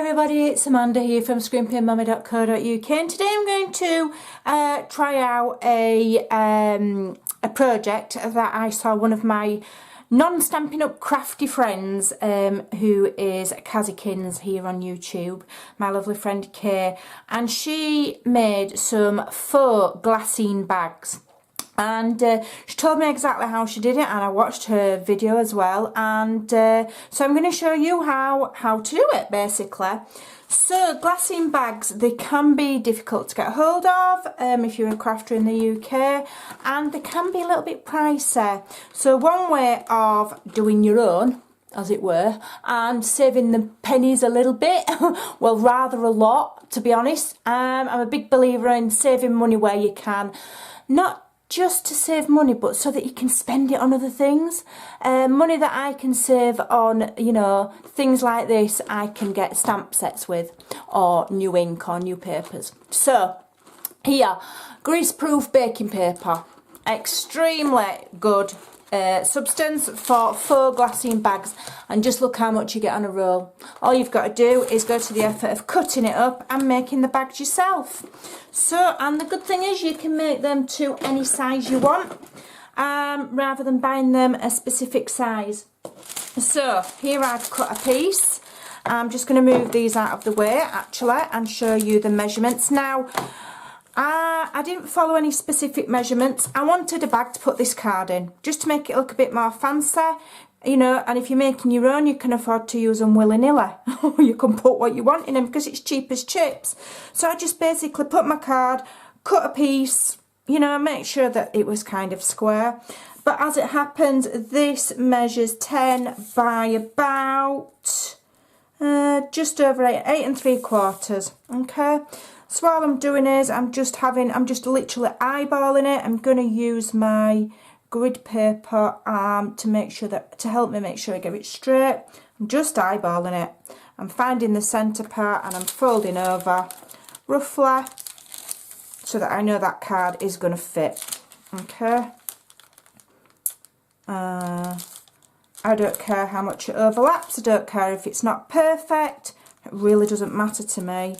everybody, it's Amanda here from screenprintmummy.co.uk, and today I'm going to try out a project that I saw one of my non-Stampin' Up crafty friends, who is Kazikins here on YouTube, my lovely friend Kay, and she made some faux glassine bags. And she told me exactly how she did it, and I watched her video as well, and so I'm going to show you how to do it basically. So glassine bags, they can be difficult to get hold of if you're a crafter in the UK, and they can be a little bit pricey. So one way of doing your own, as it were, and saving the pennies a little bit, well, rather a lot to be honest. I'm a big believer in saving money where you can, not just to save money, but so that you can spend it on other things. Money that I can save on, you know, things like this, I can get stamp sets with, or new ink or new papers. So here, grease-proof baking paper, extremely good substance for faux glassine bags, and just look how much you get on a roll. All you've got to do is go to the effort of cutting it up and making the bags yourself. So, and the good thing is you can make them to any size you want, rather than buying them a specific size. So here I've cut a piece. I'm just going to move these out of the way actually and show you the measurements. Now I didn't follow any specific measurements. I wanted a bag to put this card in, just to make it look a bit more fancy, you know, and if you're making your own, you can afford to use them willy-nilly. You can put what you want in them because it's cheap as chips. So I just basically put my card, cut a piece, you know, make sure that it was kind of square. But as it happens, this measures 10 by about just over 8 3/4. Okay. So all I'm doing is I'm just literally eyeballing it. I'm going to use my grid paper to help me make sure I get it straight. I'm just eyeballing it. I'm finding the centre part and I'm folding over roughly so that I know that card is going to fit. Okay. I don't care how much it overlaps. I don't care if it's not perfect. It really doesn't matter to me.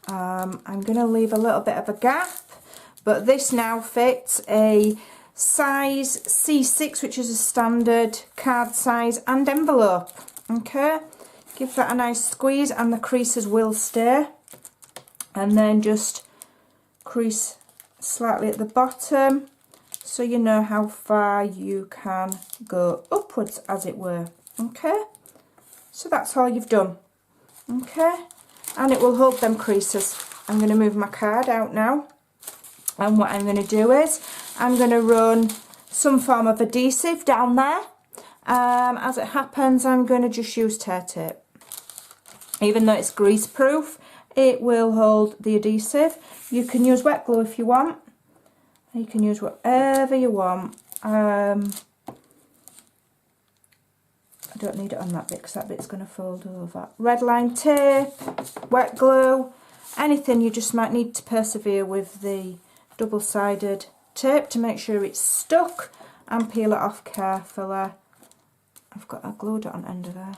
I'm going to leave a little bit of a gap, but this now fits a size C6, which is a standard card size, and envelope. Okay, give that a nice squeeze and the creases will stay, and then just crease slightly at the bottom so you know how far you can go upwards, as it were. Okay, so that's all you've done. Okay, and it will hold them creases. I'm going to move my card out now, and what I'm going to do is I'm going to run some form of adhesive down there. As it happens, I'm going to just use tear tape. Even though it's grease proof, it will hold the adhesive. You can use wet glue if you want. You can use whatever you want. I don't need it on that bit because that bit's going to fold over. Red line tape, wet glue, anything. You just might need to persevere with the double-sided tape to make sure it's stuck, and peel it off carefully. I glued it on the end of there.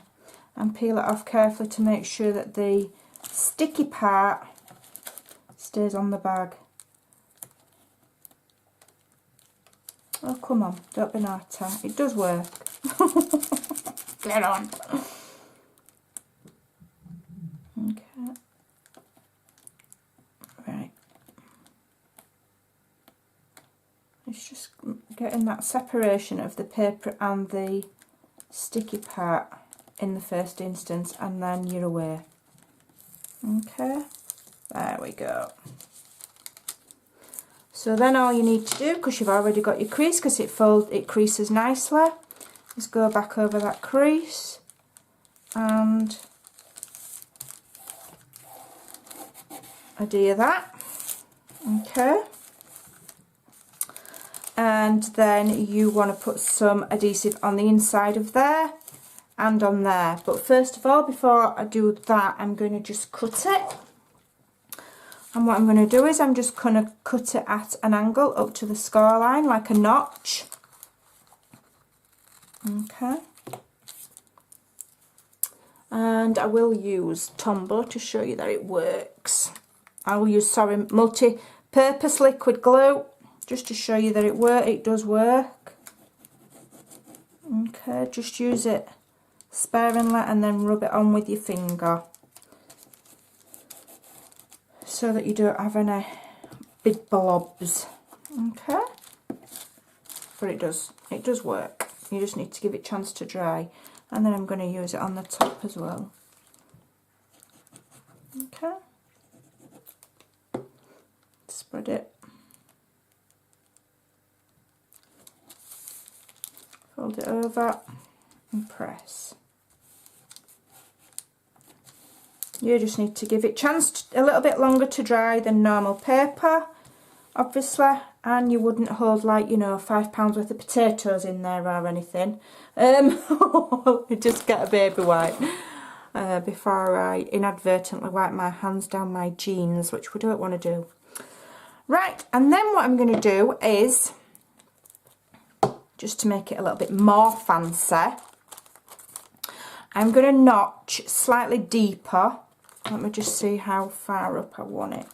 And peel it off carefully to make sure that the sticky part stays on the bag. Oh, come on, don't be naughty. It does work. Get on. Okay. Right. It's just getting that separation of the paper and the sticky part in the first instance, and then you're away. Okay. There we go. So then all you need to do, because you've already got your crease, because it creases nicely, is go back over that crease and adhere that. Okay. And then you want to put some adhesive on the inside of there and on there. But first of all, before I do that, I'm going to just cut it. And what I'm going to do is I'm just going to cut it at an angle up to the score line, like a notch. Okay. And I will use Tombow to show you that it works. I will use, sorry, multi-purpose liquid glue just to show you that it does work. Okay, just use it sparingly and then rub it on with your finger so that you don't have any big blobs. Okay, but it does work. You just need to give it a chance to dry, and then I'm going to use it on the top as well. Okay, spread it, fold it over and press. You just need to give it a chance a little bit longer to dry than normal paper, obviously, and you wouldn't hold, like, you know, £5 worth of potatoes in there or anything. Just get a baby wipe before I inadvertently wipe my hands down my jeans, which we don't want to do. Right, and then what I'm going to do is, just to make it a little bit more fancy, I'm going to notch slightly deeper. Let me just see how far up I want it,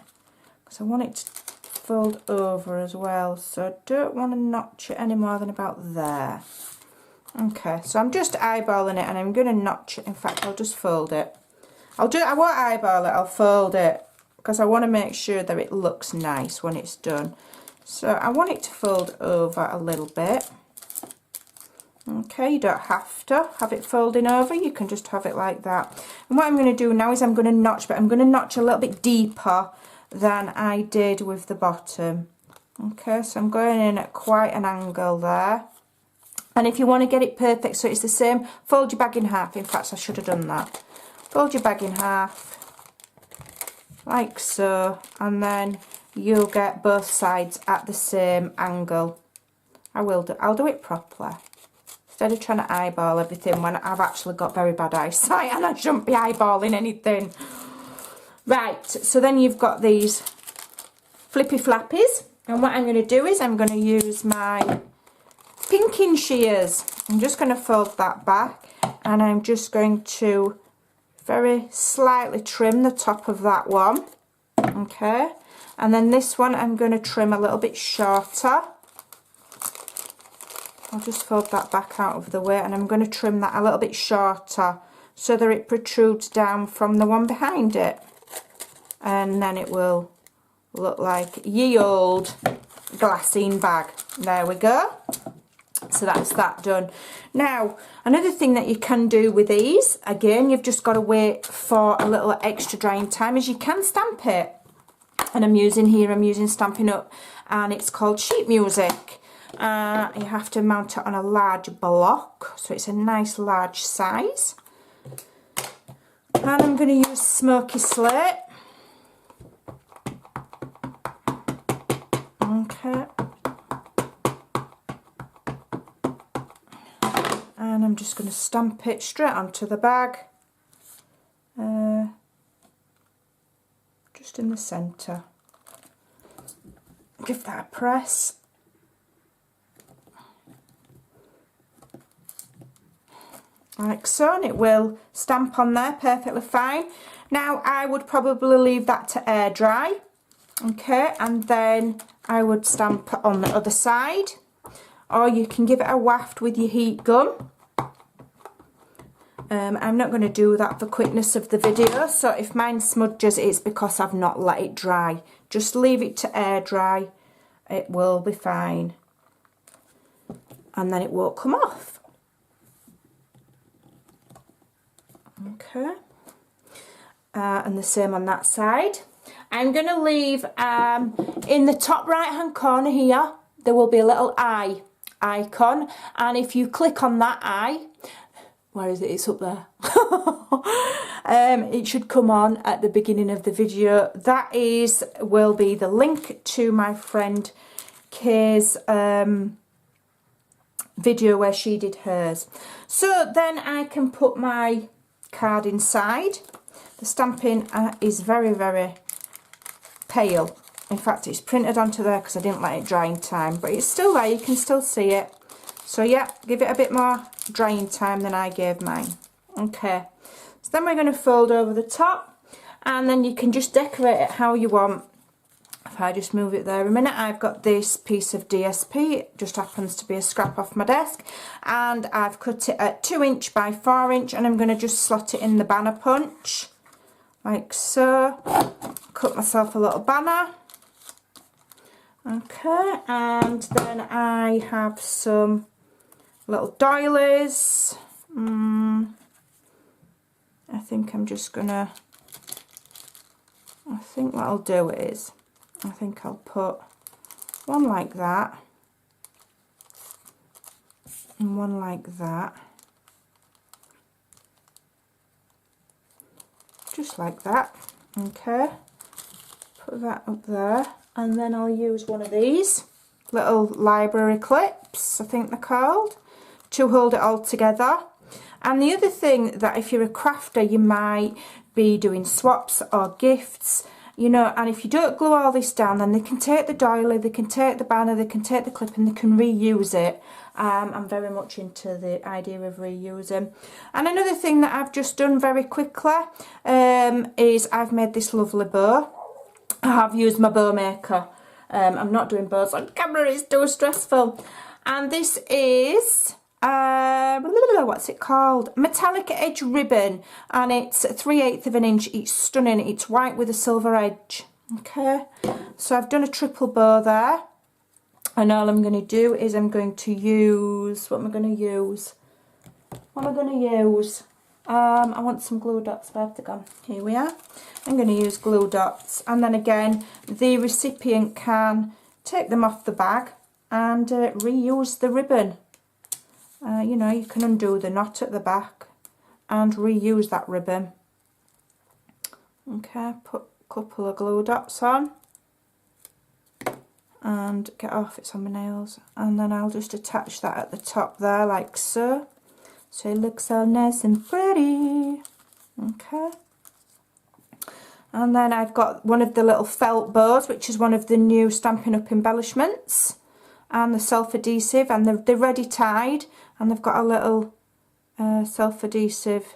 because I want it to fold over as well, so I don't want to notch it any more than about there. Okay, so I'm just eyeballing it and I'm going to notch it. In fact, I'll just fold it. I won't eyeball it, I'll fold it, because I want to make sure that it looks nice when it's done. So I want it to fold over a little bit. Okay, you don't have to have it folding over, you can just have it like that. And what I'm going to do now is I'm going to notch, but I'm going to notch a little bit deeper than I did with the bottom. Okay, so I'm going in at quite an angle there. And if you want to get it perfect so it's the same, fold your bag in half. In fact, I should have done that. Fold your bag in half, like so, and then you'll get both sides at the same angle. I'll do it properly, instead of trying to eyeball everything when I've actually got very bad eyesight and I shouldn't be eyeballing anything. Right, so then you've got these flippy flappies, and what I'm going to do is I'm going to use my pinking shears. I'm just going to fold that back, and I'm just going to very slightly trim the top of that one. Okay, and then this one I'm going to trim a little bit shorter. I'll just fold that back out of the way, and I'm going to trim that a little bit shorter so that it protrudes down from the one behind it, and then it will look like ye old glassine bag. There we go. So that's that done. Now, another thing that you can do with these, again, you've just got to wait for a little extra drying time, is you can stamp it. And I'm using Stampin' Up, and it's called Sheet Music. You have to mount it on a large block, so it's a nice large size. And I'm going to use Smoky Slate. Okay. And I'm just going to stamp it straight onto the bag, just in the centre. Give that a press. Like so, and it will stamp on there perfectly fine. Now I would probably leave that to air dry, okay, and then I would stamp on the other side, or you can give it a waft with your heat gun. I'm not going to do that for quickness of the video, so if mine smudges, it's because I've not let it dry. Just leave it to air dry, it will be fine, and then it won't come off. Okay, and the same on that side. I'm going to leave, in the top right hand corner here, there will be a little eye icon, and if you click on that eye, where is it? It's up there. It should come on at the beginning of the video. That will be the link to my friend Kay's video where she did hers. So then I can put my card inside. The stamping is very, very pale. In fact, it's printed onto there because I didn't let it dry in time, but it's still there, you can still see it. So yeah, give it a bit more drying time than I gave mine. Okay, So then we're going to fold over the top, and then you can just decorate it how you want. If I just move it there a minute, I've got this piece of DSP. It just happens to be a scrap off my desk, and I've cut it at 2 inch by 4 inch, and I'm going to just slot it in the banner punch like so. Cut myself a little banner. Okay, and then I have some little doilies. I think I'm just gonna, I think what I'll do is, I think I'll put one like that and one like that, just like that. Okay, put that up there, and then I'll use one of these little library clips, I think they're called, to hold it all together. And the other thing that if you're a crafter, you might be doing swaps or gifts, you know, and if you don't glue all this down, then they can take the doily, they can take the banner, they can take the clip, and they can reuse it. I'm very much into the idea of reusing. And another thing that I've just done very quickly is I've made this lovely bow. I have used my bow maker. I'm not doing bows on camera, it's too stressful. And this is what's it called, metallic edge ribbon, and it's 3/8 of an inch. It's stunning. It's white with a silver edge. Okay, so I've done a triple bow there, and all I'm going to do is I'm going to use, what am I going to use? What am I going to use? I want some glue dots. Where have they gone? Here we are. I'm going to use glue dots, and then again the recipient can take them off the bag and reuse the ribbon. You know, you can undo the knot at the back and reuse that ribbon. Okay, put a couple of glue dots on and get off, it's on my nails, and then I'll just attach that at the top there like so, so it looks all nice and pretty. Okay, and then I've got one of the little felt bows, which is one of the new Stampin' Up embellishments, and the self-adhesive, and they're ready tied, and they've got a little self-adhesive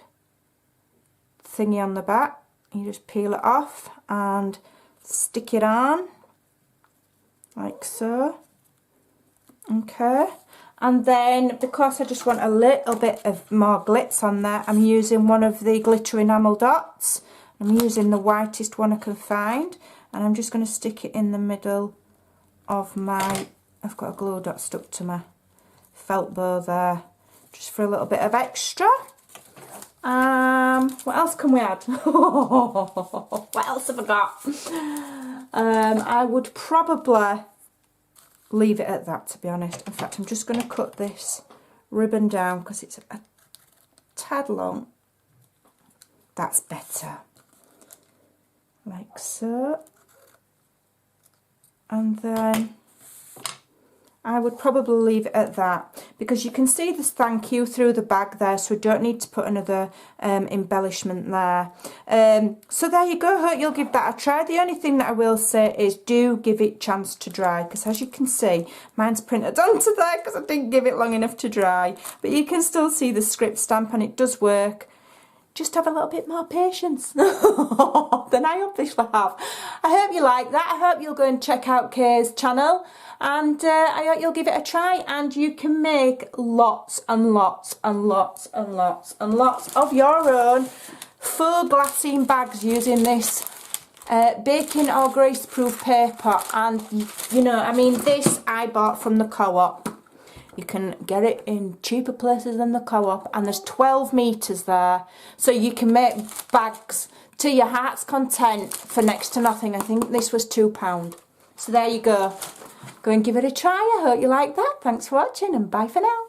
thingy on the back. You just peel it off and stick it on like so. Okay, and then because I just want a little bit of more glitz on there, I'm using one of the glitter enamel dots. I'm using the whitest one I can find, and I'm just going to stick it in the middle of my, I've got a glue dot stuck to my felt bow there, just for a little bit of extra. What else can we add? What else have I got? I would probably leave it at that, to be honest. In fact, I'm just going to cut this ribbon down because it's a tad long. That's better. Like so. And then I would probably leave it at that, because you can see this thank you through the bag there, so we don't need to put another embellishment there. So there you go. Hope you'll give that a try. The only thing that I will say is do give it a chance to dry, because as you can see, mine's printed onto there because I didn't give it long enough to dry, but you can still see the script stamp and it does work. Just have a little bit more patience than I obviously have. I hope you like that. I hope you'll go and check out Kay's channel, and I hope you'll give it a try, and you can make lots and lots and lots and lots and lots of your own faux glassine bags using this baking or greaseproof paper. And you know, I mean, this I bought from the co-op. You can get it in cheaper places than the co-op, and there's 12 metres there, so you can make bags to your heart's content for next to nothing. I think this was £2. So there you go. Go and give it a try. I hope you like that. Thanks for watching, and bye for now.